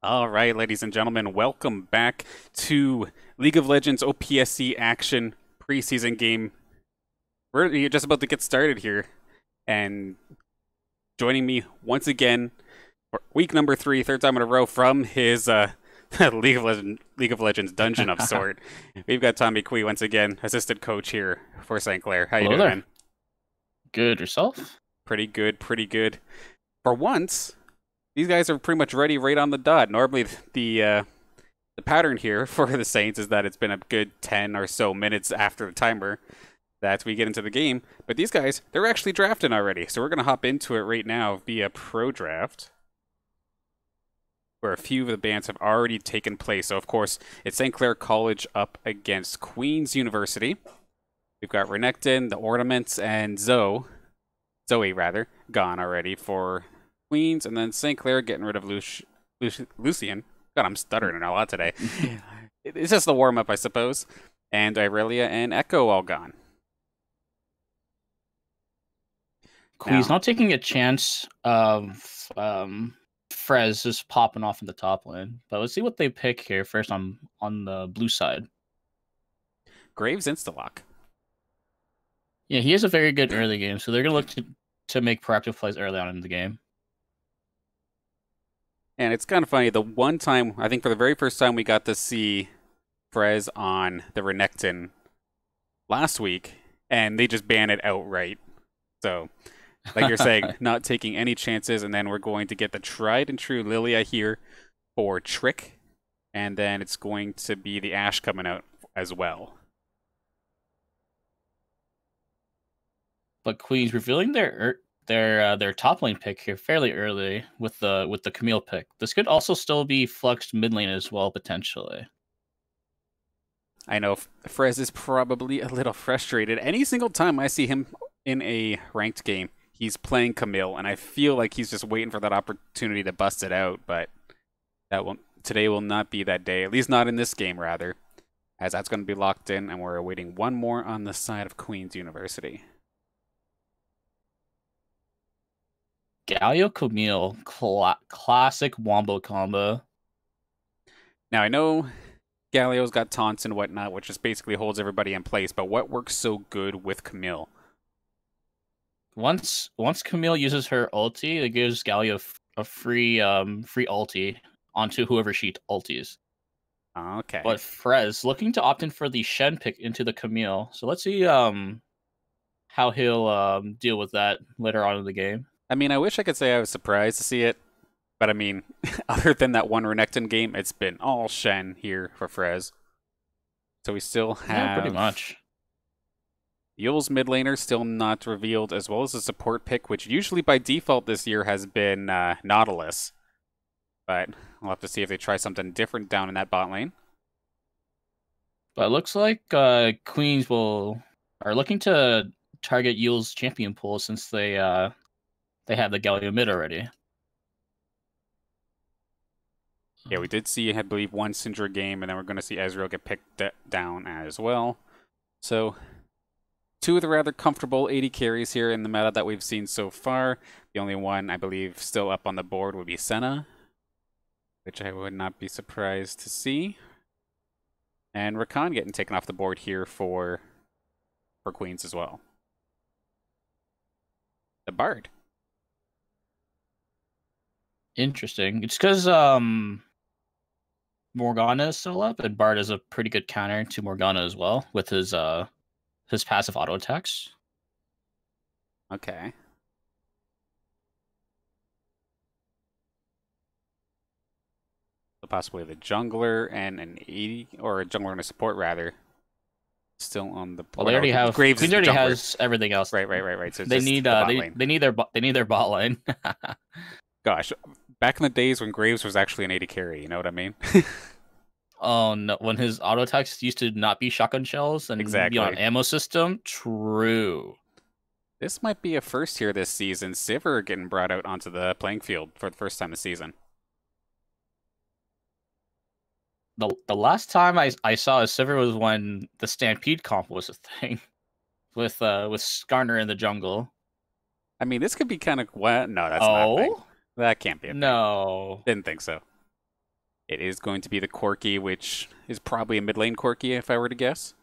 All right, ladies and gentlemen, welcome back to League of Legends OPSE action preseason game. We're just about to get started here, and joining me once again for week number 3, third time in a row from his League of Legends dungeon of sort. We've got Tommy Quee once again, assistant coach here for St. Clair. How you Hello doing, there. man? Good yourself? Pretty good, pretty good. For once, these guys are pretty much ready right on the dot. Normally, the pattern here for the Saints is that it's been a good 10 or so minutes after the timer that we get into the game. But these guys, they're actually drafting already. So we're going to hop into it right now via Pro Draft, where a few of the bans have already taken place. So, of course, it's St. Clair College up against Queen's University. We've got Renekton, the Ornaments, and Zoe, gone already for Queens. And then St. Clair getting rid of Lucian. God, I'm stuttering a lot today. It's just the warm-up, I suppose. And Irelia and Echo all gone. Queen's not taking a chance of Frez just popping off in the top lane. But let's see what they pick here first on the blue side. Graves insta-lock. Yeah, he has a very good early game, so they're going to look to make proactive plays early on in the game. And it's kind of funny, the one time, I think for the very first time we got to see Frez on the Renekton last week, and they just banned it outright. So, like you're saying, not taking any chances, and then we're going to get the tried and true Lilia here for Trick, and then it's going to be the Ashe coming out as well. But Queen's revealing their top lane pick here fairly early with the Camille pick. This could also still be fluxed mid lane as well, potentially. I know Frez is probably a little frustrated. Any single time I see him in a ranked game, he's playing Camille, and I feel like he's just waiting for that opportunity to bust it out, but today will not be that day, at least not in this game, rather, as that's going to be locked in, and we're awaiting one more on the side of Queen's University. Galio Camille, classic wombo combo. Now, I know Galio's got taunts and whatnot, which just basically holds everybody in place, but what works so good with Camille? Once Camille uses her ulti, it gives Galio a free ulti onto whoever she ultis. Okay. But Frez looking to opt in for the Shen pick into the Camille. So let's see how he'll deal with that later on in the game. I mean, I wish I could say I was surprised to see it, but I mean, other than that one Renekton game, it's been all Shen here for Frez. So we still have pretty much. Yule's mid laner still not revealed, as well as a support pick, which usually by default this year has been Nautilus. But we'll have to see if they try something different down in that bot lane. But it looks like Queens are looking to target Yule's champion pool since they have the Galio mid already. Yeah, we did see, I believe, one Syndra game, and then we're going to see Ezreal get picked down as well. So, two of the rather comfortable 80 carries here in the meta that we've seen so far. The only one, I believe, still up on the board would be Senna, which I would not be surprised to see. And Rakan getting taken off the board here for Queens as well. The Bard. Interesting. It's because Morgana is still up, and Bard is a pretty good counter to Morgana as well with his passive auto attacks. Okay. So possibly the jungler and an 80, or a jungler and a support rather, still on the board. Well, they already have Graves. Queens already has everything else. Right. So they need their bot lane. Gosh, back in the days when Graves was actually an 80 carry, you know what I mean? Oh no, when his auto attacks used to not be shotgun shells and exactly. be on ammo system. True. This might be a first here this season. Sivir getting brought out onto the playing field for the first time this season. The last time I saw a Sivir was when the Stampede comp was a thing, with Skarner in the jungle. I mean, this could be kind of what? No, that's not a thing. That can't be a thing. No. Didn't think so. It is going to be the Corki, which is probably a mid lane Corki, if I were to guess.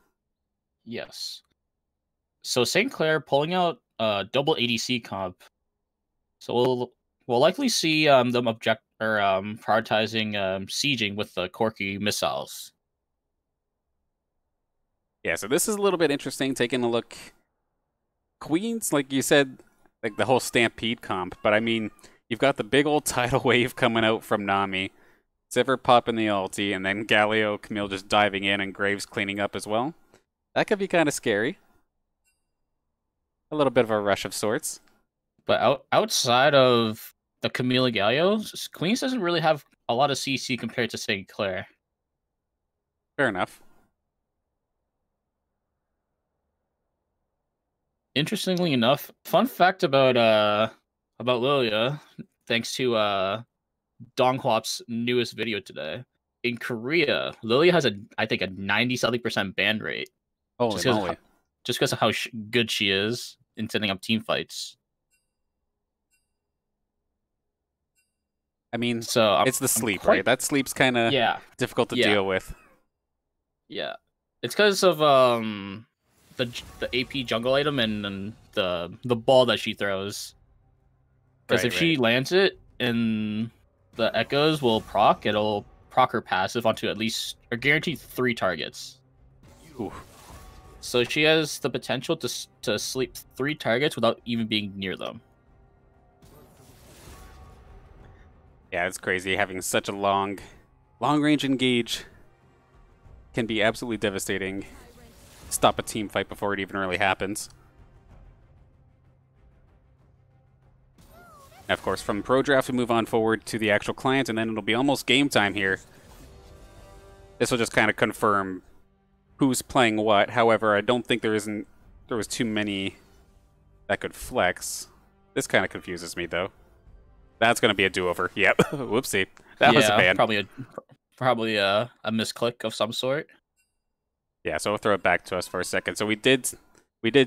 Yes. So St. Clair pulling out double ADC comp. So we'll likely see them prioritizing sieging with the Corki missiles. Yeah, so this is a little bit interesting, taking a look. Queens, like you said, like the whole Stampede comp, but I mean, you've got the big old tidal wave coming out from Nami, Sivir popping the ulti, and then Galio, Camille just diving in, and Graves cleaning up as well. That could be kind of scary. A little bit of a rush of sorts. But outside of the Camille Galio, Queens doesn't really have a lot of CC compared to St. Clair. Fair enough. Interestingly enough, fun fact about Lilia, thanks to Donghwap's newest video today. In Korea, Lilia has I think a 90-something% ban rate. Holy moly. Just because of how good she is in setting up team fights. I mean, so it's the sleep, right? That sleep's kind of difficult to deal with. Yeah, it's because of the AP jungle item and the ball that she throws. Because if she lands it and the echoes will proc, it'll proc her passive onto at least or guaranteed 3 targets. Ooh. So she has the potential to sleep 3 targets without even being near them. Yeah, it's crazy. Having such a long range engage can be absolutely devastating. Stop a team fight before it even really happens. And of course, from Pro Draft, we move on forward to the actual client, and then it'll be almost game time here. This will just kind of confirm who's playing what. However, I don't think there was too many that could flex. This kind of confuses me, though. That's going to be a do-over. Yep. Whoopsie. That was a ban. Probably a misclick of some sort. Yeah, so we'll throw it back to us for a second. So we did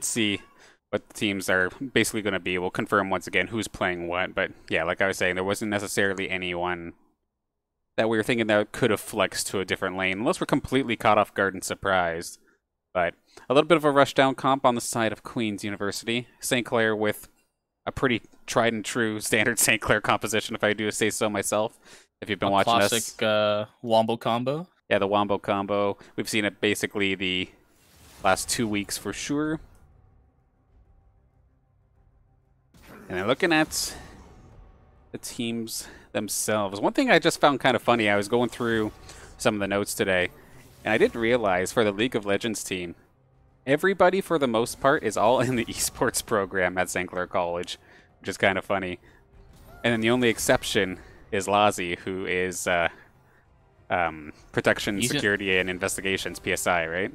see what the teams are basically going to be. We'll confirm once again who's playing what. But yeah, like I was saying, there wasn't necessarily anyone that we were thinking that could have flexed to a different lane, unless we're completely caught off guard and surprised. But a little bit of a rushdown comp on the side of Queen's University. St. Clair with a pretty tried and true standard St. Clair composition, if I do say so myself. If you've been watching us. Classic Wombo combo. Yeah, the Wombo combo. We've seen it basically the last 2 weeks for sure. And then looking at the teams themselves, one thing I just found kind of funny, I was going through some of the notes today, and I didn't realize for the League of Legends team, everybody for the most part is all in the esports program at St. Clair College, which is kind of funny. And then the only exception is Lazi, who is Protection, Security, and Investigations, PSI, right?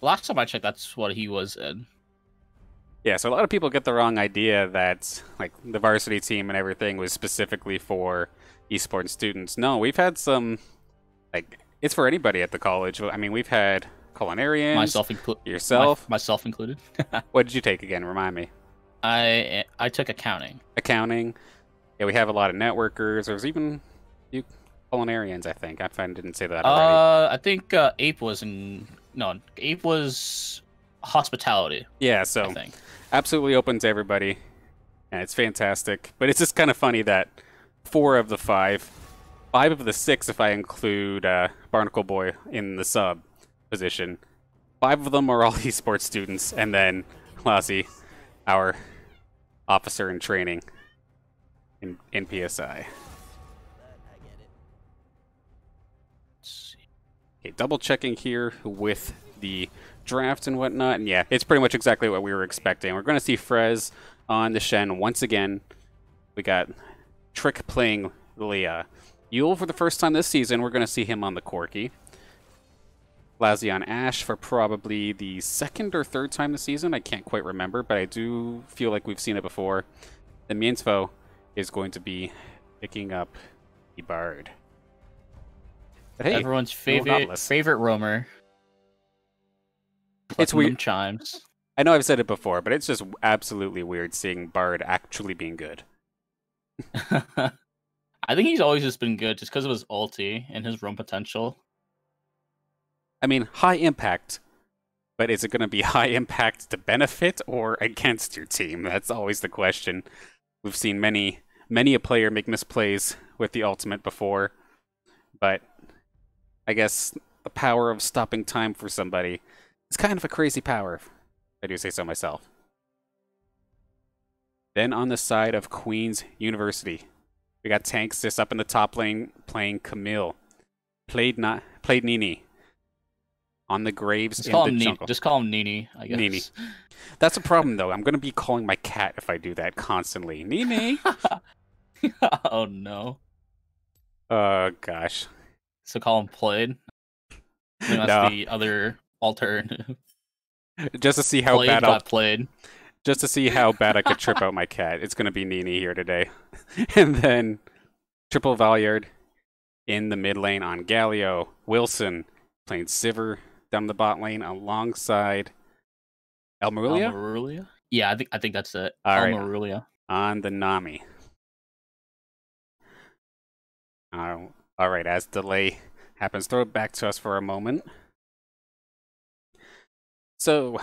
Last time I checked, that's what he was in. Yeah, so a lot of people get the wrong idea that like the varsity team and everything was specifically for esports students. No, we've had some, like, it's for anybody at the college. I mean, we've had culinarians, myself included. What did you take again? Remind me. I took accounting. Accounting. Yeah, we have a lot of networkers. There's even you culinarians, I think. I didn't say that already. I think Ape was Ape was hospitality. Yeah, so I think. Absolutely open to everybody, and it's fantastic. But it's just kind of funny that 4 of the 5 of the 6, if I include Barnacle Boy in the sub position, 5 of them are all esports students, and then Lassie, our officer in training in PSI. Okay, double checking here with the draft and whatnot, and yeah, it's pretty much exactly what we were expecting. We're going to see Frez on the Shen once again. We got Trick playing Leah. Yule for the first time this season, we're going to see him on the Corki. Lazzy on Ashe for probably the 2nd or 3rd time this season. I can't quite remember, but I do feel like we've seen it before. The Miensfo is going to be picking up the Bard. But hey, everyone's favorite roamer. It's weird. Chimes. I know I've said it before, but it's just absolutely weird seeing Bard actually being good. I I think he's always just been good just because of his ulti and his roam potential. I mean, high impact, but is it going to be high impact to benefit or against your team? That's always the question. We've seen many a player make misplays with the ultimate before, but I guess the power of stopping time for somebody is kind of a crazy power, if I do say so myself. Then on the side of Queen's University, we got Tanksys up in the top lane playing Camille. Played Nini. On the Graves in the jungle. Just call him Nini, I guess. Nini. That's a problem, though. I'm going to be calling my cat if I do that constantly. Nini! Oh, no. Oh, gosh. So call him Played? I think that's the other alternative. Just to see how Played. Just to see how bad I could trip out my cat. It's going to be Nini here today. And then Triple Valiard in the mid lane on Galio. Wilson playing Sivir down the bot lane alongside Almarulia? Yeah, I think that's it. Almarulia. On the Nami. All right, as delay happens, throw it back to us for a moment. So,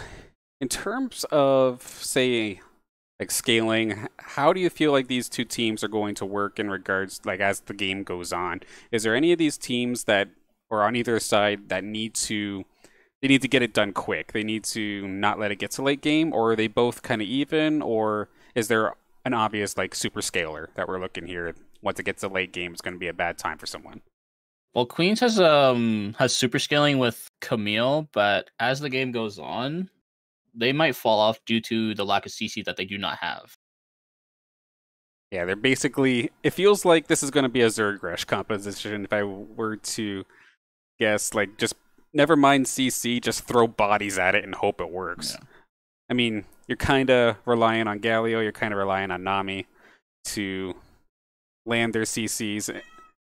in terms of, say, like scaling, how do you feel like these two teams are going to work in regards, like, as the game goes on? Is there any of these teams that, or on either side, that need to get it done quick? They need to not let it get to late game, or are they both kind of even, or is there an obvious, like, super scaler that we're looking here? Once it gets to late game, it's going to be a bad time for someone. Well, Queens has super scaling with Camille, but as the game goes on, they might fall off due to the lack of CC that they do not have. Yeah, they're basically... It feels like this is going to be a Zergresh composition if I were to guess. Like, just never mind CC, just throw bodies at it and hope it works. Yeah. I mean, you're kind of relying on Galio, you're kind of relying on Nami to land their CCs.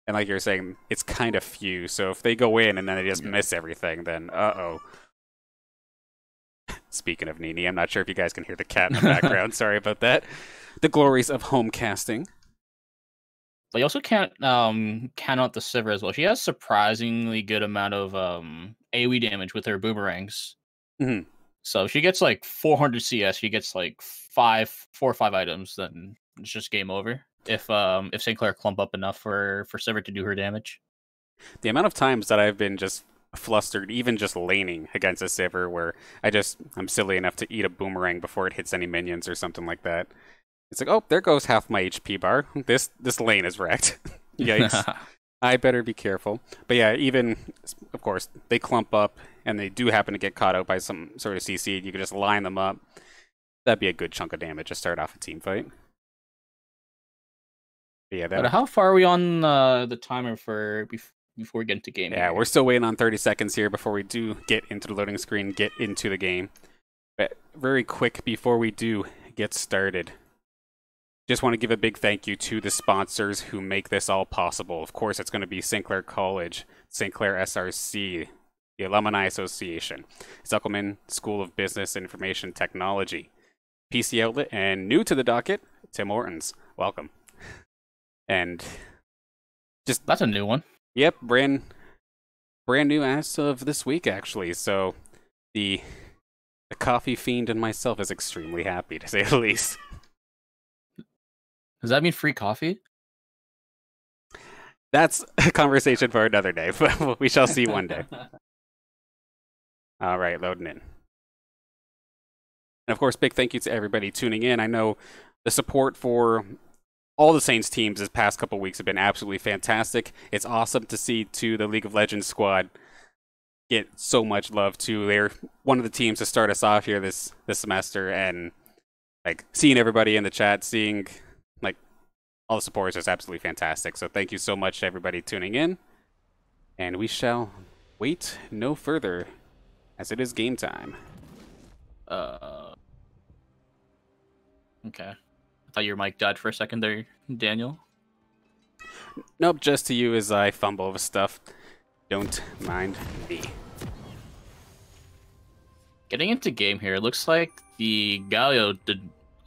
And like you're saying, it's kind of few. So if they go in and then they just miss everything, then uh-oh. Speaking of Nini, I'm not sure if you guys can hear the cat in the background. Sorry about that. The glories of home casting. But you also can't count out the Sivir as well. She has surprisingly good amount of AoE damage with her boomerangs. Mm-hmm. So if she gets like 400 CS, she gets like 4 or 5 items, then it's just game over. If St. Clair clump up enough for Sivir to do her damage. The amount of times that I've been just flustered, even just laning against a Sivir, where I'm silly enough to eat a boomerang before it hits any minions or something like that. It's like, oh, there goes half my HP bar. This lane is wrecked. Yikes. I better be careful. But yeah, even, of course, they clump up and they do happen to get caught out by some sort of CC. You could just line them up. That'd be a good chunk of damage to start off a team fight. Yeah, but how far are we on the timer for before we get into game? Yeah, we're still waiting on 30 seconds here before we do get into the loading screen, get into the game. But very quick before we do get started, just want to give a big thank you to the sponsors who make this all possible. Of course, it's going to be St. Clair College, St. Clair SRC, the Alumni Association, Zuckelman School of Business and Information Technology, PC Outlet, and new to the docket, Tim Hortons. Welcome. And just that's a new one. Yep, brand new as of this week, actually. So the coffee fiend and myself is extremely happy, to say the least. Does that mean free coffee? That's a conversation for another day, but we shall see one day. All right, loading in. And of course, big thank you to everybody tuning in. I know the support for all the Saints teams this past couple weeks have been absolutely fantastic. It's awesome to see, too, the League of Legends squad get so much love, too. They're one of the teams to start us off here this semester, and like seeing everybody in the chat, seeing like all the support is just absolutely fantastic. So thank you so much to everybody tuning in, and we shall wait no further as it is game time. Okay. I thought your mic died for a second there, Daniel. Nope, just to you as I fumble with stuff. Don't mind me. Getting into game here, it looks like the Galio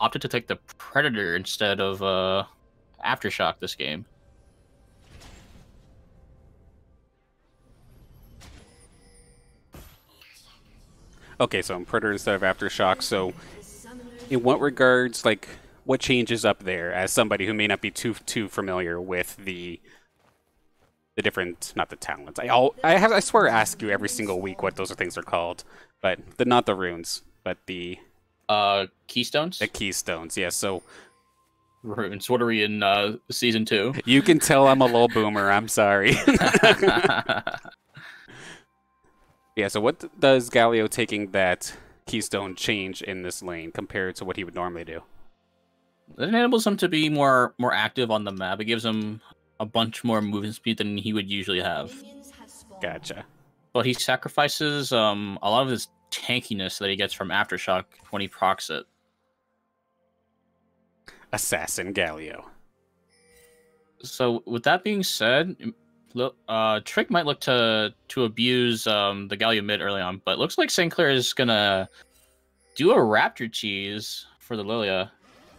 opted to take the Predator instead of Aftershock this game. Okay, so I'm Predator instead of Aftershock. So, in what regards, like, what changes up there? As somebody who may not be too familiar with the different, not the talents. I swear I ask you every single week what those things are called, but not the runes, but the Keystones. The keystones, yes. So runes. What are we in season 2? You can tell I'm a little boomer. I'm sorry. Yeah. So what does Galio taking that keystone change in this lane compared to what he would normally do? It enables him to be more active on the map. It gives him a bunch more movement speed than he would usually have. Gotcha. But he sacrifices a lot of his tankiness that he gets from Aftershock when he procs it. Assassin Galio. So with that being said, Trick might look to abuse the Galio mid early on, but it looks like St. Clair is gonna do a Raptor cheese for the Lilia.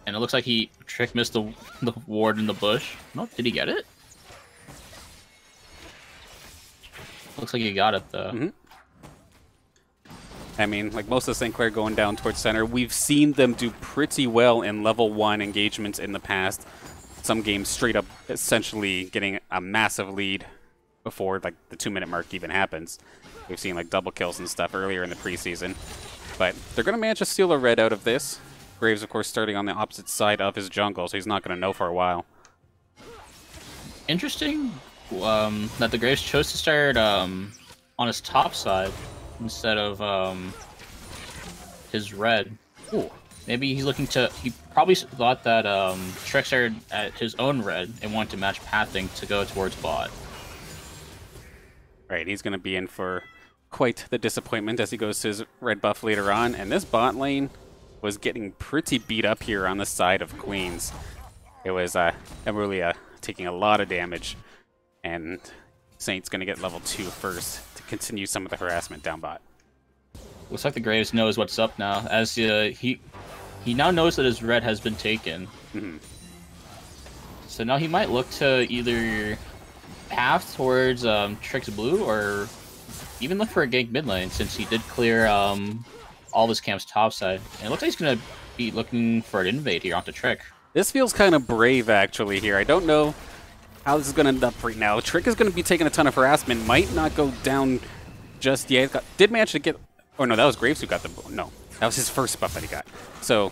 And it looks like Trick missed the ward in the bush. No, did he get it? Looks like he got it though. Mm-hmm. I mean, like most of St. Clair going down towards center, we've seen them do pretty well in level 1 engagements in the past. Some games straight up essentially getting a massive lead before like the 2-minute mark even happens. We've seen like double kills and stuff earlier in the preseason. But they're going to manage to steal a red out of this. Graves, of course, starting on the opposite side of his jungle, so he's not going to know for a while. Interesting that the Graves chose to start on his top side instead of his red. Ooh. Maybe he's looking to... He probably thought that Trick started at his own red and wanted to match pathing to go towards bot. Right, he's going to be in for quite the disappointment as he goes to his red buff later on. And this bot lane was getting pretty beat up here on the side of Queens. It was Emulia taking a lot of damage. And Saint's going to get level 2 first to continue some of the harassment down bot. Looks like the Graves knows what's up now, as he now knows that his red has been taken. Mm-hmm. So now he might look to either path towards Trick's blue or even look for a gank mid lane, since he did clear all of his camp's topside. And it looks like he's going to be looking for an invade here onto Trick. This feels kind of brave, actually, here. I don't know how this is going to end up right now. Trick is going to be taking a ton of harassment. Might not go down just yet. Did manage to get... Oh, no, that was Graves who got the... No, that was his first buff that he got. So,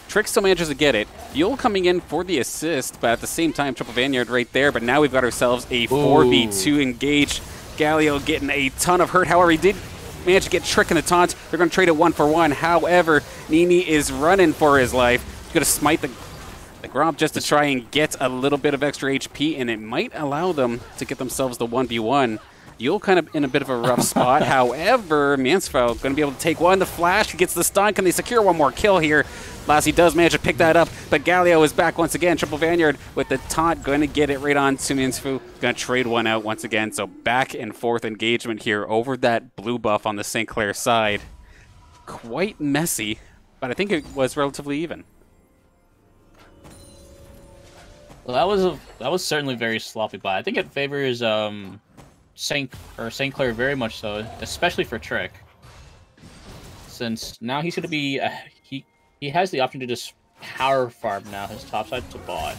Trick still manages to get it. Yule coming in for the assist, but at the same time, Triple Vanguard right there. But now we've got ourselves a 4v2 engage. Galio getting a ton of hurt. However, he did manage to get Trick in the taunt. They're going to trade it 1-for-1. However, Nini is running for his life. He's going to smite the Gromp just to try and get a little bit of extra HP, and it might allow them to get themselves the 1v1. Yule kind of in a bit of a rough spot. However, Mansfeld going to be able to take one. The flash gets the stun. Can they secure one more kill here? Lassie does manage to pick that up, but Galio is back once again. Triple Vanguard with the taunt, going to get it right on to Mansfu. Going to trade one out once again. So back and forth engagement here over that blue buff on the St. Clair side. Quite messy, but I think it was relatively even. Well, that was certainly very sloppy, but I think it favors St. Clair very much so, especially for Trick, since now he's going to be he has the option to just power farm now his topside to bot.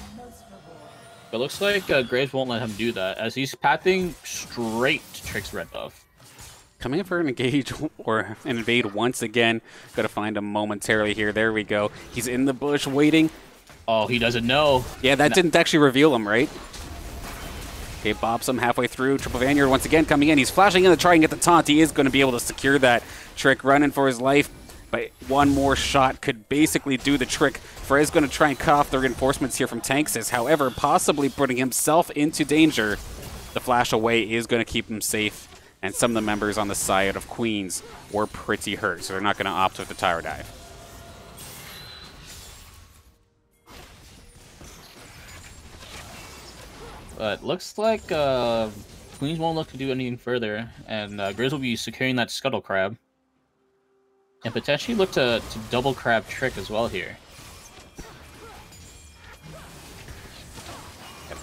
But it looks like Graves won't let him do that, as he's pathing straight to Trick's red buff. Coming in for an engage or an invade once again. Got to find him momentarily here. There we go. He's in the bush waiting. Oh, he doesn't know. Yeah, that didn't actually reveal him, right? Okay, bops him halfway through. Triple Vanguard once again coming in. He's flashing in to try and get the taunt. He is going to be able to secure that. Trick running for his life. But one more shot could basically do the trick. Frey's going to try and cut off the reinforcements here from Tanxus. However, possibly putting himself into danger. The flash away is going to keep him safe. And some of the members on the side of Queens were pretty hurt. So they're not going to opt with the tower dive. But looks like Queens won't look to do anything further, and Grizz will be securing that Scuttle Crab. And potentially look to double crab Trick as well here.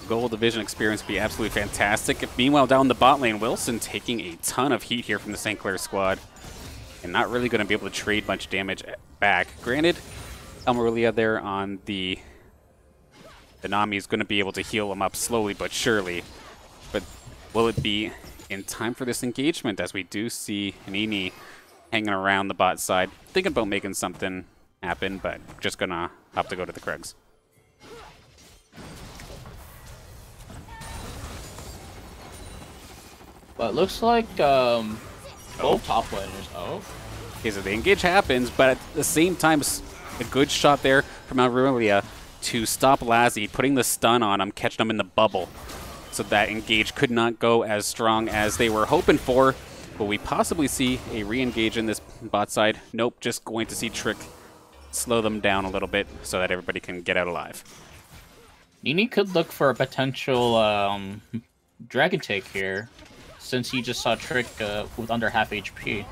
Gold Division experience would be absolutely fantastic. Meanwhile, down the bot lane, Wilson taking a ton of heat here from the St. Clair squad. and not really going to be able to trade much damage back. Granted, Amarulia there on the Nami is going to be able to heal him up slowly but surely. But will it be in time for this engagement, as we do see Nini hanging around the bot side, thinking about making something happen, but just going to have to go to the Krugs. But it looks like both top laners. Oh. Okay, so the engage happens, but at the same time, a good shot there from Amarulia to stop Lazzy, putting the stun on him, catching him in the bubble. So that engage could not go as strong as they were hoping for. Will we possibly see a re-engage in this bot side? Nope, just going to see Trick slow them down a little bit so that everybody can get out alive. Nini could look for a potential dragon take here, since he just saw Trick with under half HP.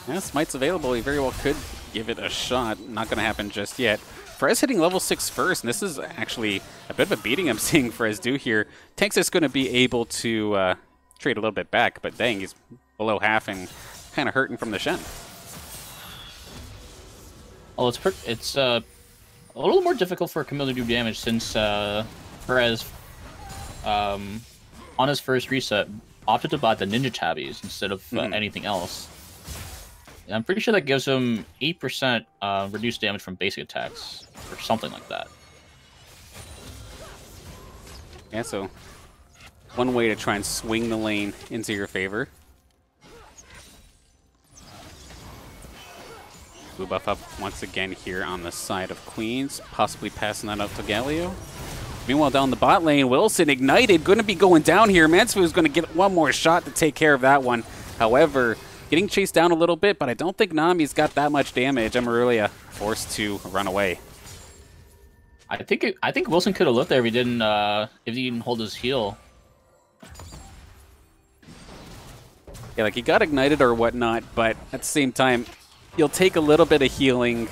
Yeah, Smite's available. He very well could give it a shot. Not going to happen just yet. Frez hitting level 6 first, and this is actually a bit of a beating I'm seeing Frez do here. Tanks is going to be able to trade a little bit back, but dang, he's below half and kind of hurting from the Shen. Well, it's a little more difficult for Camille to do damage since Frez, on his first reset, opted to buy the Ninja Tabbies instead of anything else. And I'm pretty sure that gives him 8% reduced damage from basic attacks, or something like that. Yeah, so one way to try and swing the lane into your favor. Blue buff up once again here on the side of Queens, possibly passing that up to Galio. Meanwhile, down the bot lane, Wilson ignited, going to be going down here. Mansfu is going to get one more shot to take care of that one. However, getting chased down a little bit, but I don't think Nami's got that much damage. Amarulia forced to run away. I think Wilson could have lived there if he didn't hold his heal. Yeah, like he got ignited or whatnot, but at the same time, you'll take a little bit of healing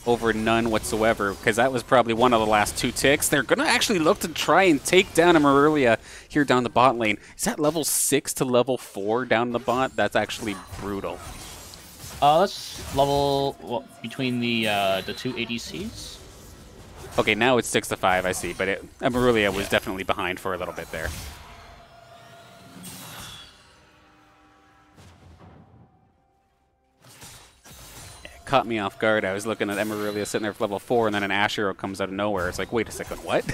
over none whatsoever, because that was probably one of the last 2 ticks. They're going to actually look to try and take down Amarulia here down the bot lane. Is that level 6 to level 4 down the bot? That's actually brutal. That's level between the 2 ADCs. Okay, now it's 6 to 5, I see, but Amarulia was definitely behind for a little bit there. Caught me off guard. I was looking at Amarulia sitting there for level 4, and then an Ash Hero comes out of nowhere. It's like, wait a second, what?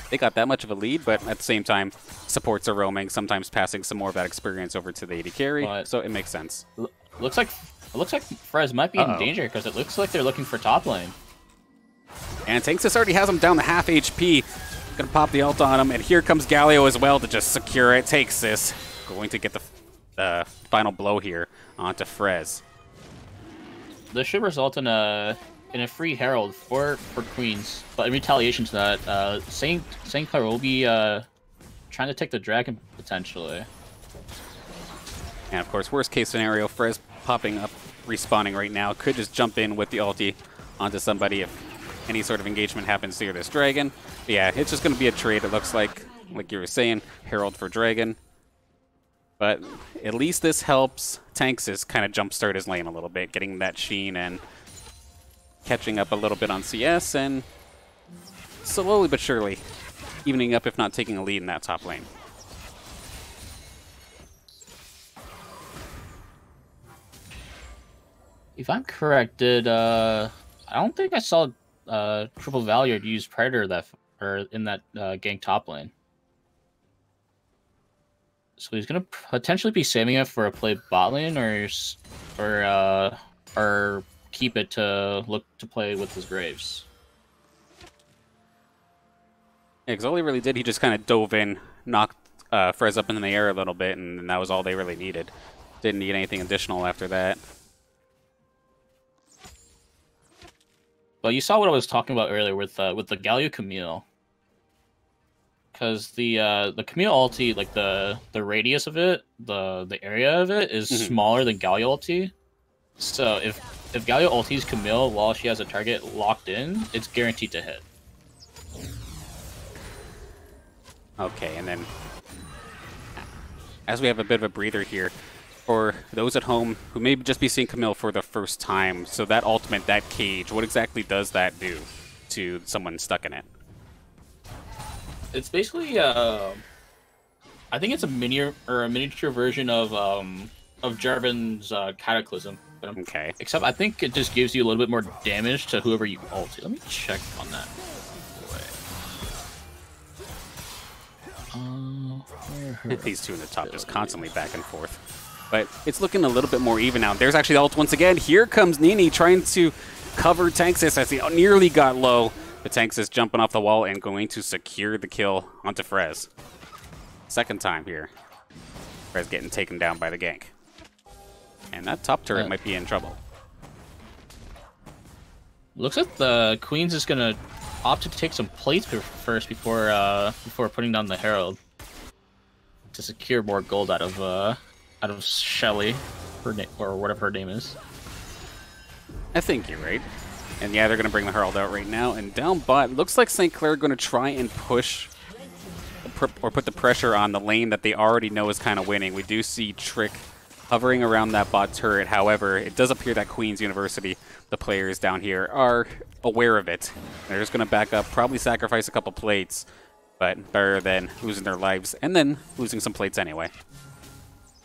They got that much of a lead, but at the same time, supports are roaming, sometimes passing some more of that experience over to the AD carry, so it makes sense. Looks like Frez might be in danger, because it looks like they're looking for top lane. And Tanxus already has him down to half HP. Gonna pop the ult on him, and here comes Galio as well to just secure it. Takes this. Going to get the final blow here onto Frez. This should result in a free Herald for Queens, but in retaliation to that, Saint Clair will be trying to take the dragon potentially. And of course, worst case scenario, Frez popping up, respawning right now, could just jump in with the ulti onto somebody if any sort of engagement happens near this dragon. But yeah, it's just going to be a trade. It looks like you were saying, Herald for dragon. But at least this helps Tanxus kind of jumpstart his lane a little bit, getting that sheen and catching up a little bit on CS, and slowly but surely evening up, if not taking a lead in that top lane. If I'm correct, I don't think I saw Triple Valued use Predator in that gank top lane. So he's gonna potentially be saving it for a play bot lane, or keep it to look to play with his Graves. Yeah, because all he really did, he just kind of dove in, knocked Frez up in the air a little bit, and that was all they really needed. Didn't need anything additional after that. Well, you saw what I was talking about earlier with the Galio Camille. Because the Camille ulti, like the radius of it, the area of it is smaller than Galio ulti. So if Galio ultis Camille while she has a target locked in, it's guaranteed to hit. Okay, and then as we have a bit of a breather here, For those at home who may just be seeing Camille for the first time, so that ultimate, that cage, what exactly does that do to someone stuck in it? It's basically, I think it's a miniature version of Jarvan's Cataclysm. Okay. Except I think it just gives you a little bit more damage to whoever you ult. Let me check on that. These two in the top just constantly back and forth. But it's looking a little bit more even now. There's actually the ult once again. Here comes Nini trying to cover Tanxis as he nearly got low. But Tanxis jumping off the wall and going to secure the kill onto Frez. Second time here. Frez getting taken down by the gank. And that top turret might be in trouble. Looks like the Queen's is gonna opt to take some plates first before putting down the Herald to secure more gold out of Shelly, or whatever her name is. I think you're right. And yeah, they're going to bring the Herald out right now. And down bot, looks like St. Clair going to try and push or put the pressure on the lane that they already know is kind of winning. We do see Trick hovering around that bot turret. However, it does appear that Queen's University, the players down here, are aware of it. They're just going to back up, probably sacrifice a couple plates, but better than losing their lives and then losing some plates anyway.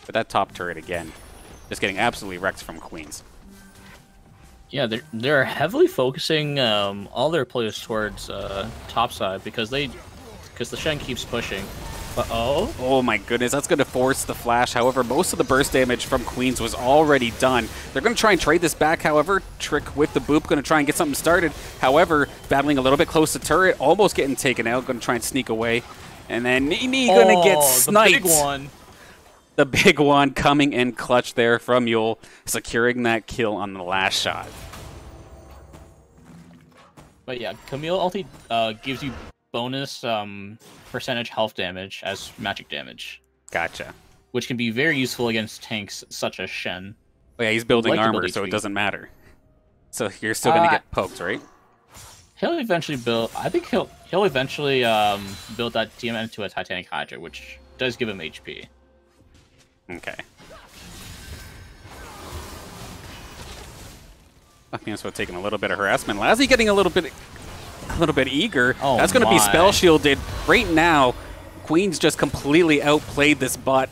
But that top turret, again, just getting absolutely wrecked from Queens. Yeah, they're heavily focusing all their players towards top side because the Shen keeps pushing. Oh my goodness, that's going to force the flash. However, most of the burst damage from Queens was already done. They're going to try and trade this back, however. Trick with the boop, going to try and get something started. However, battling a little bit close to turret, almost getting taken out, going to try and sneak away. And then Nini going to get sniped. The big one. The big one coming in clutch there from Yule, securing that kill on the last shot. But yeah, Camille ulti gives you bonus percentage health damage as magic damage. Gotcha. Which can be very useful against tanks such as Shen. Oh yeah, he's building armor, so it doesn't matter. So you're still going to get poked, right? He'll eventually build. I think he'll eventually build that TM into a Titanic Hydra, which does give him HP. Okay. I think that's what taking a little bit of harassment. Lassie getting a little bit eager. Oh, that's going to be spell shielded right now. Queen's just completely outplayed this bot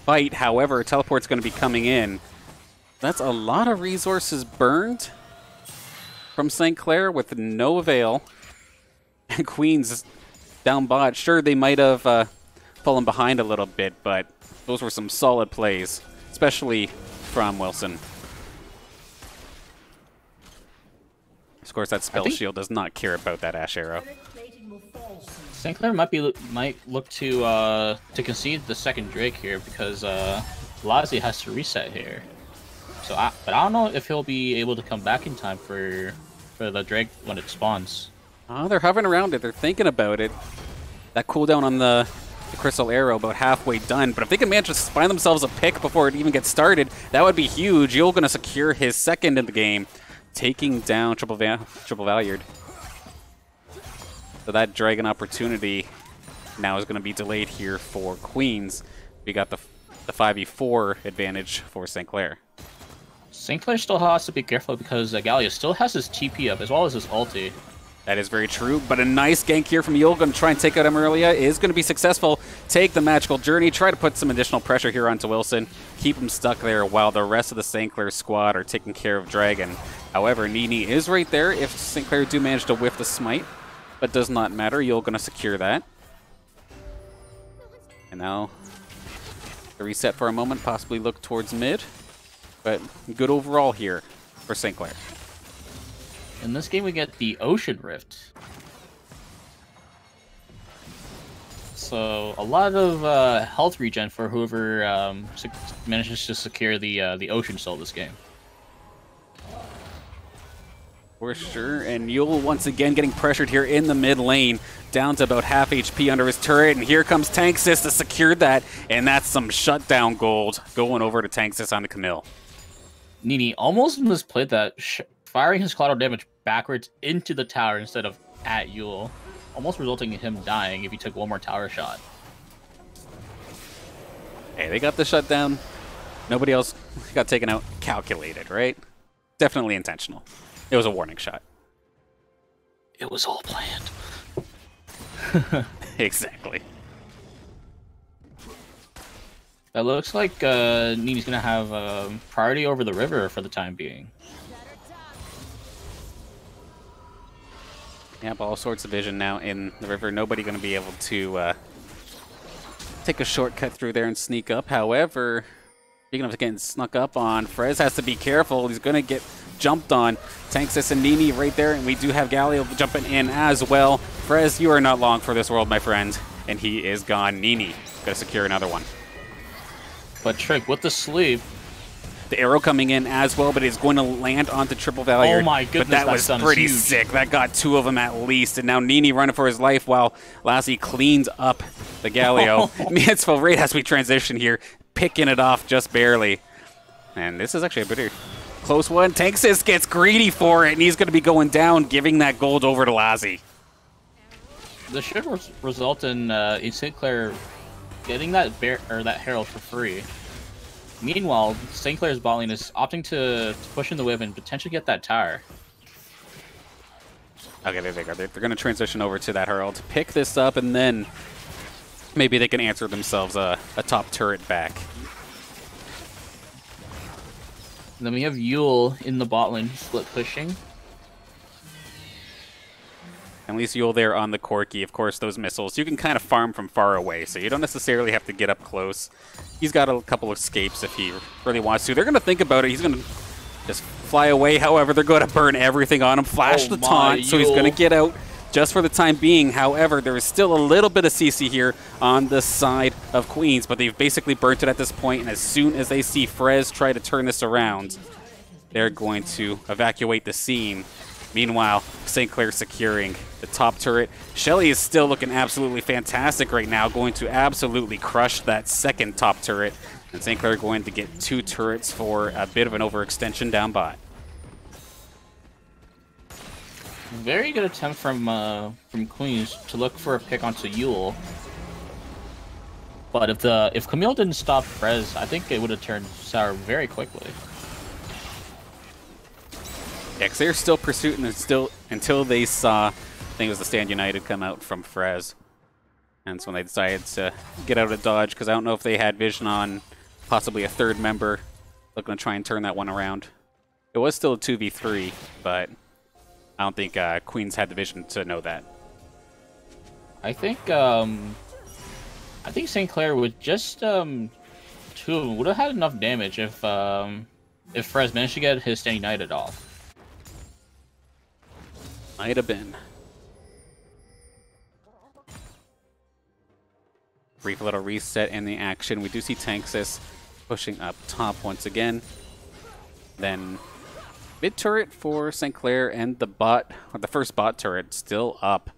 fight. However, teleport's going to be coming in. That's a lot of resources burned from St. Clair with no avail. And Queen's down bot. Sure, they might have fallen behind a little bit, but those were some solid plays, especially from Wilson. Of course, that spell shield does not care about that Ash Arrow. St. Clair might look to concede the second Drake here because Lassie has to reset here. So, but I don't know if he'll be able to come back in time for the Drake when it spawns. They're hovering around it. They're thinking about it. That cooldown on the Crystal Arrow about halfway done. But if they can manage to find themselves a pick before it even gets started, that would be huge. Yule going to secure his second in the game, taking down Triple Valued. So that Dragon opportunity now is going to be delayed here for Queens. We got the 5v4 advantage for St. Clair. St. Clair still has to be careful because Gallia still has his TP up as well as his ulti. That is very true, but a nice gank here from Yule. Going to try and take out Emerelia. Is going to be successful. Take the magical journey. Try to put some additional pressure here onto Wilson. Keep him stuck there while the rest of the St. Clair squad are taking care of Dragon. However, Nini is right there if St. Clair do manage to whiff the smite. But does not matter. Yule going to secure that. And now the reset for a moment. Possibly look towards mid. But good overall here for St. Clair. In this game, we get the Ocean Rift. So a lot of health regen for whoever manages to secure the Ocean Soul this game. For sure, and Yule once again getting pressured here in the mid lane, down to about half HP under his turret, and here comes Tanxis to secure that, and that's some shutdown gold going over to Tanxis on the Camille. Nini almost misplayed that, firing his collateral damage backwards into the tower instead of at Yule, almost resulting in him dying if he took one more tower shot. Hey, they got the shutdown. Nobody else got taken out calculated, right? Definitely intentional. It was a warning shot. It was all planned. Exactly. It looks like Nini's gonna have priority over the river for the time being. Yep, all sorts of vision now in the river. Nobody going to be able to take a shortcut through there and sneak up. However, speaking of getting snuck up on, Frez has to be careful. He's going to get jumped on. Tanxus and Nini right there, and we do have Galio jumping in as well. Frez, you are not long for this world, my friend. And he is gone. Nini going to secure another one. But Trick with the sleep. The arrow coming in as well, but it's going to land onto Triple Valor. Oh my goodness, but that was pretty sick. That got 2 of them at least. And now Nini running for his life while Lassie cleans up the Galio. Mansfield right as we transition here, picking it off just barely. And this is actually a pretty close one. Tanxus gets greedy for it, and he's going to be going down, giving that gold over to Lassie. This should result in St. Clair getting that Herald for free. Meanwhile, St. Clair's bot lane is opting to push in the whip and potentially get that tower. Okay, there they go. They're going to transition over to that Herald, pick this up, and then maybe they can answer themselves a top turret back. And then we have Yule in the bot lane, split pushing. At least Yule there on the Corki. Of course, those missiles, you can kind of farm from far away, so you don't necessarily have to get up close. He's got a couple of escapes if he really wants to. They're going to think about it. He's going to just fly away. However, they're going to burn everything on him. Flash the taunt, so he's going to get out just for the time being. However, there is still a little bit of CC here on the side of Queens, but they've basically burnt it at this point, and as soon as they see Frez try to turn this around, they're going to evacuate the scene. Meanwhile, St. Clair securing the top turret. Shelly is still looking absolutely fantastic right now, going to absolutely crush that second top turret. And St. Clair going to get 2 turrets for a bit of an overextension down bot. Very good attempt from Queens to look for a pick onto Yule. But if Camille didn't stop Frez, I think it would have turned sour very quickly. Yeah, because they're still pursuing and still until they saw, I think it was the Stand United come out from Frez. And that's when they decided to get out of dodge, because I don't know if they had vision on possibly a third member looking to try and turn that one around. It was still a 2v3, but I don't think Queens had the vision to know that. I think St. Clair would just 2 of them would have had enough damage if Frez managed to get his Stand United off. Might have been. Brief little reset in the action. We do see Tanxus pushing up top once again. Then mid turret for St. Clair and the bot, or the first bot turret, still up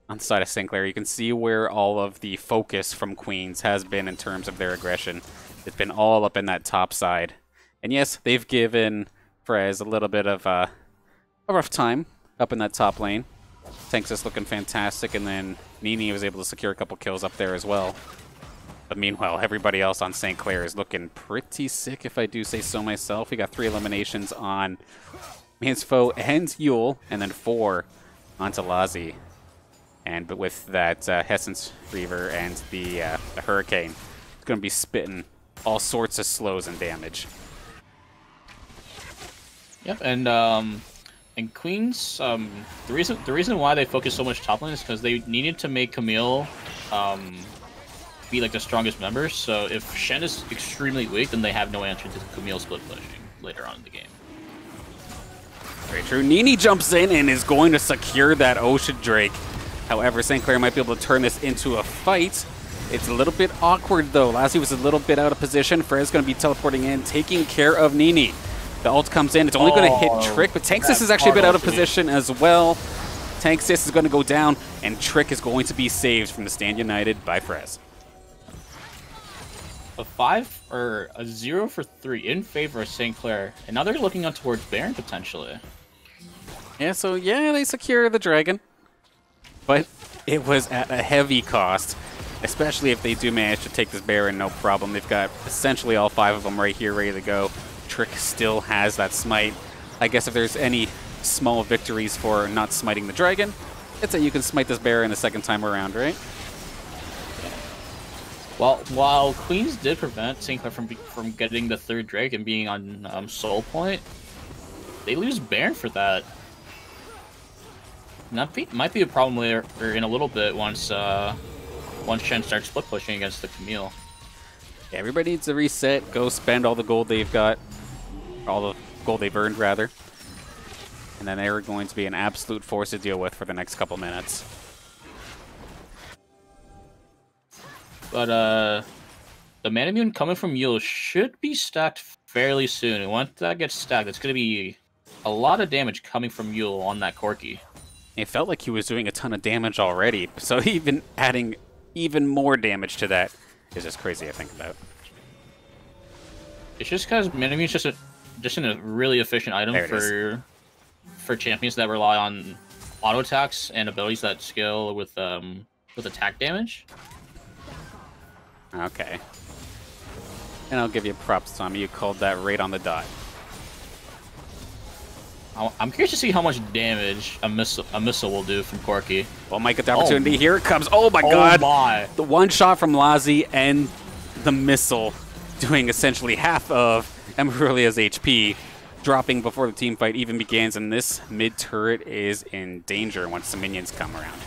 on the side of St. Clair. You can see where all of the focus from Queens has been in terms of their aggression. It's been all up in that top side. And yes, they've given Frez a little bit of a rough time up in that top lane. Tanxus looking fantastic, and then Nini was able to secure a couple kills up there as well. But meanwhile, everybody else on St. Clair is looking pretty sick, if I do say so myself. We got 3 eliminations on Mansfo and Yule, and then 4 onto Lazi. And but with that Hessence Reaver and the Hurricane, it's going to be spitting all sorts of slows and damage. Yep, and Queens, the reason why they focus so much top lane is because they needed to make Camille be like the strongest member. So if Shen is extremely weak, then they have no answer to Camille split pushing later on in the game. Very true. Nini jumps in and is going to secure that Ocean Drake. However, St. Clair might be able to turn this into a fight. It's a little bit awkward though. Lassie was a little bit out of position. Frez going to be teleporting in, taking care of Nini. The ult comes in. It's only going to hit Trick, but Tanxus is actually a bit out of position as well. Tanxus is going to go down, and Trick is going to be saved from the Stand United by Frez. A 5 or a 0 for 3 in favor of St. Clair, and now they're looking on towards Baron potentially. Yeah, so yeah, they secure the dragon, but it was at a heavy cost. especially if they do manage to take this Baron, no problem. They've got essentially all 5 of them right here ready to go. Trick still has that smite. I guess if there's any small victories for not smiting the dragon, it's that you can smite this Baron the second time around, right? Well, while Queens did prevent St. Clair from getting the 3rd Drake and being on Soul Point, they lose Baron for that. Might be a problem later in a little bit once Shen starts split pushing against the Camille. Yeah, everybody needs to reset, go spend all the gold they've got, all the gold they've earned rather, and then they're going to be an absolute force to deal with for the next couple minutes. But the Mana Immune coming from Yule should be stacked fairly soon, and once that gets stacked, it's going to be a lot of damage coming from Yule on that Corki. It felt like he was doing a ton of damage already, so even adding even more damage to that is just crazy to think about. It's just because Mana Immune is just a really efficient item for champions that rely on auto attacks and abilities that scale with attack damage. Okay. And I'll give you props, Tommy. You called that right on the dot. I'm curious to see how much damage a missile will do from Corki. Well, might get the opportunity. Here it comes. Oh my god! My. The one shot from Lazi and the missile doing essentially half of Emerilia's HP, dropping before the team fight even begins, and this mid turret is in danger once the minions come around.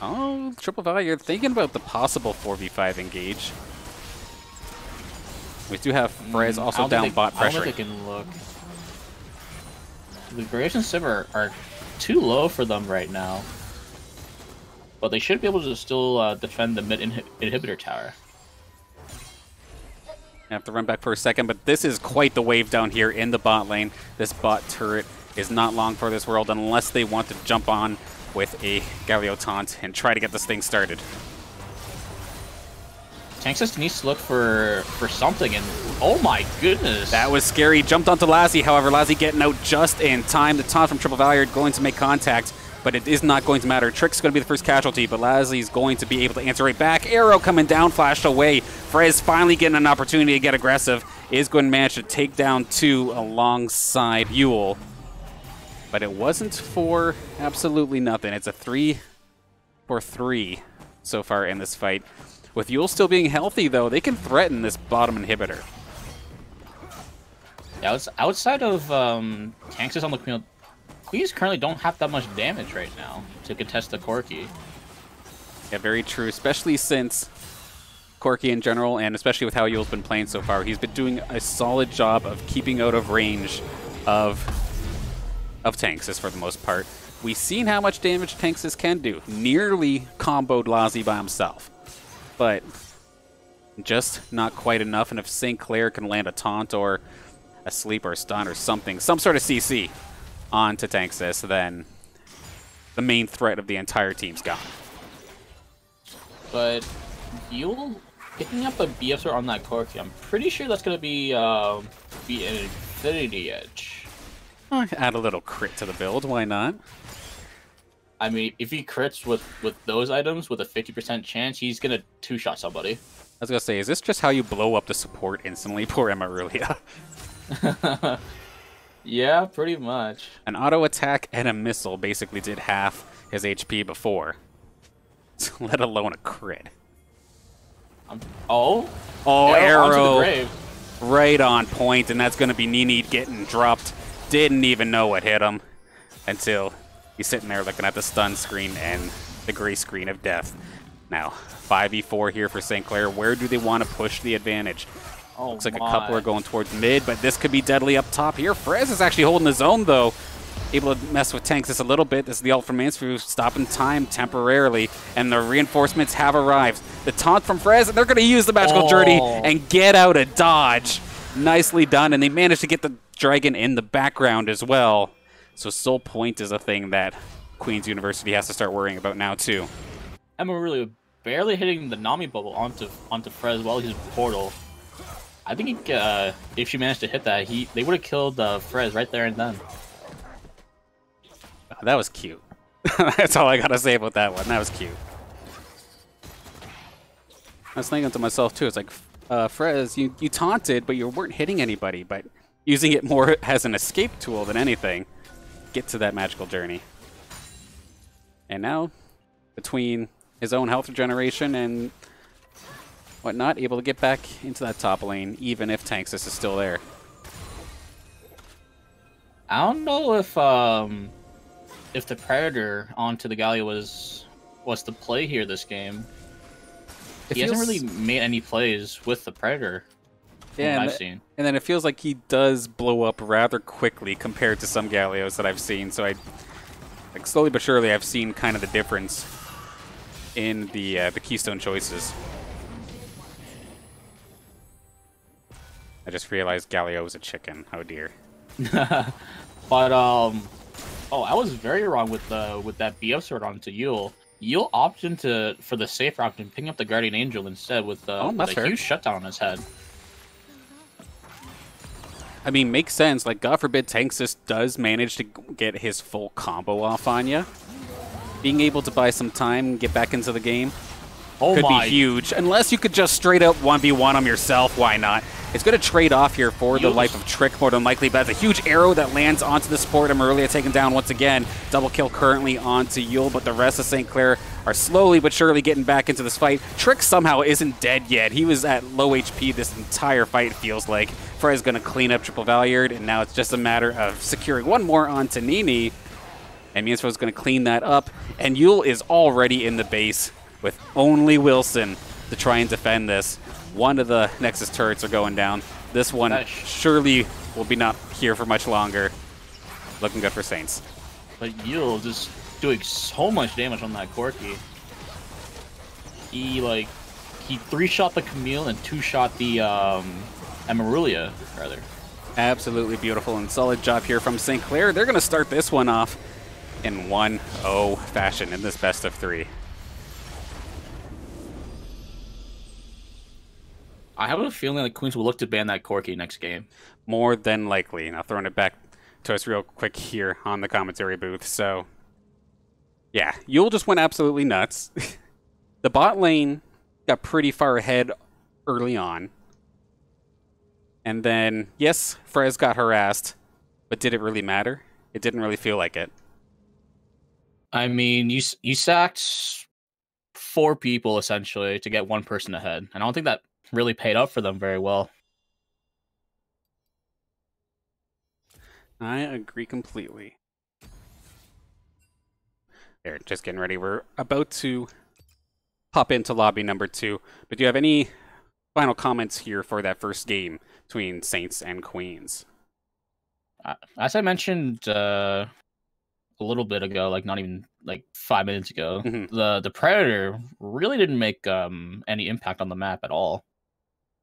Oh, Triple Value, you're thinking about the possible 4v5 engage. We do have Frez also down bot pressure. I don't think they can look. The Graves and Sim are too low for them right now. But they should be able to still defend the mid inhibitor tower. I have to run back for a second, but this is quite the wave down here in the bot lane. This bot turret is not long for this world unless they want to jump on with a Galio taunt and try to get this thing started. Tanxus needs to look for something, and oh my goodness. That was scary. Jumped onto Lassie, however, Lassie getting out just in time. The taunt from Triple Value going to make contact, but it is not going to matter. Trick's going to be the first casualty, but Lassie's going to be able to answer right back. Arrow coming down, flashed away. Frez finally getting an opportunity to get aggressive. Is going to manage to take down 2 alongside Yule. But it wasn't for absolutely nothing. It's a 3 for 3 so far in this fight. With Yule still being healthy, though, they can threaten this bottom inhibitor. Yeah, outside of Tanxus on the Queen, Queens currently don't have that much damage right now to contest the Corki. Yeah, very true, especially since Corki in general, and especially with how Yule's been playing so far, he's been doing a solid job of keeping out of range of Tanxus for the most part. We've seen how much damage Tanxus can do. Nearly comboed Lazi by himself. But just not quite enough, and if St. Clair can land a taunt or a sleep or a stun or something, some sort of CC onto Tanxus, then the main threat of the entire team's gone. But Yule picking up a BFR on that Corki, I'm pretty sure that's going to be an Infinity Edge. Add a little crit to the build, why not? I mean, if he crits with those items with a 50% chance, he's going to two-shot somebody. I was going to say, is this just how you blow up the support instantly? Poor Emerilia. Yeah, pretty much. An auto attack and a missile basically did half his HP before, let alone a crit. Arrow right on point, and that's going to be Nini getting dropped. Didn't even know what hit him until he's sitting there looking at the stun screen and the gray screen of death. Now, 5v4 here for St. Clair. Where do they want to push the advantage? Looks like a couple are going towards mid, but this could be deadly up top here. Frez is actually holding his own, though. Able to mess with Tanxus a little bit. This is the ult from Mansfu, stopping time temporarily, and the reinforcements have arrived. The taunt from Frez, and they're going to use the Magical Journey and get out a dodge. Nicely done, and they managed to get the dragon in the background as well. So Soul Point is a thing that Queen's University has to start worrying about now, too. Emma really barely hitting the Nami bubble onto Frez while he's portal. I think if she managed to hit that, they would have killed Frez right there and then. Oh, that was cute. That's all I gotta say about that one. That was cute. I was thinking to myself too, it's like, Frez, you taunted, but you weren't hitting anybody, but using it more as an escape tool than anything. Get to that magical journey. And now, between his own health regeneration and whatnot, able to get back into that top lane, even if Tanxus is still there. I don't know if the Predator onto the Galio was the play here this game. He hasn't really made any plays with the Predator. Yeah, I've seen. And then it feels like he does blow up rather quickly compared to some Galios that I've seen. So like slowly but surely, I've seen kind of the difference in the Keystone choices. I just realized Galio is a chicken. Oh dear. But oh, I was very wrong with that BF sword onto Yule. Yule opted for the safe route and picking up the Guardian Angel instead with a huge shutdown on his head. I mean, makes sense. Like, God forbid Tanxus does manage to get his full combo off on you. Being able to buy some time and get back into the game could be huge. Unless you could just straight up 1v1 him yourself, why not? It's going to trade off here for the life of Trick, more than likely, but that's a huge arrow that lands onto the support. Earlier taken down once again. Double kill currently onto Yule, but the rest of St. Clair are slowly but surely getting back into this fight. Trick somehow isn't dead yet. He was at low HP this entire fight, feels like. Frey's going to clean up Triple Valyard, and now it's just a matter of securing one more onto Nini. And Miensfo's going to clean that up, and Yule is already in the base with only Wilson to try and defend this. One of the Nexus turrets are going down. This one surely will be not here for much longer. Looking good for Saints. But Yule just doing so much damage on that Corki. He 3-shot the Camille and 2-shot the Amarulia, rather. Absolutely beautiful and solid job here from St. Clair. They're going to start this one off in 1-0 fashion in this best of 3. I have a feeling like Queens will look to ban that Corki next game. More than likely. Now throwing it back to us real quick here on the commentary booth. So, yeah, Yule just went absolutely nuts. The bot lane got pretty far ahead early on. And then, yes, Frez got harassed, but did it really matter? It didn't really feel like it. I mean, you sacked 4 people, essentially, to get 1 person ahead. And I don't think that really paid up for them very well. I agree completely. There, just getting ready. We're about to hop into lobby number 2. But do you have any final comments here for that first game between Saints and Queens? As I mentioned a little bit ago, like not even like 5 minutes ago, the Predator really didn't make any impact on the map at all.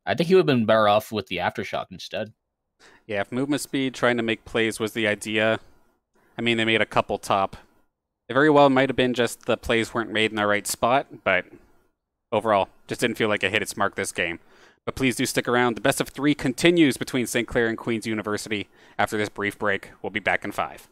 I think he would have been better off with the Aftershock instead. Yeah, if movement speed, trying to make plays was the idea. I mean, they made a couple top. It very well might have been just the plays weren't made in the right spot, but overall, just didn't feel like it hit its mark this game. But please do stick around. The best of 3 continues between St. Clair and Queen's University. After this brief break, we'll be back in 5.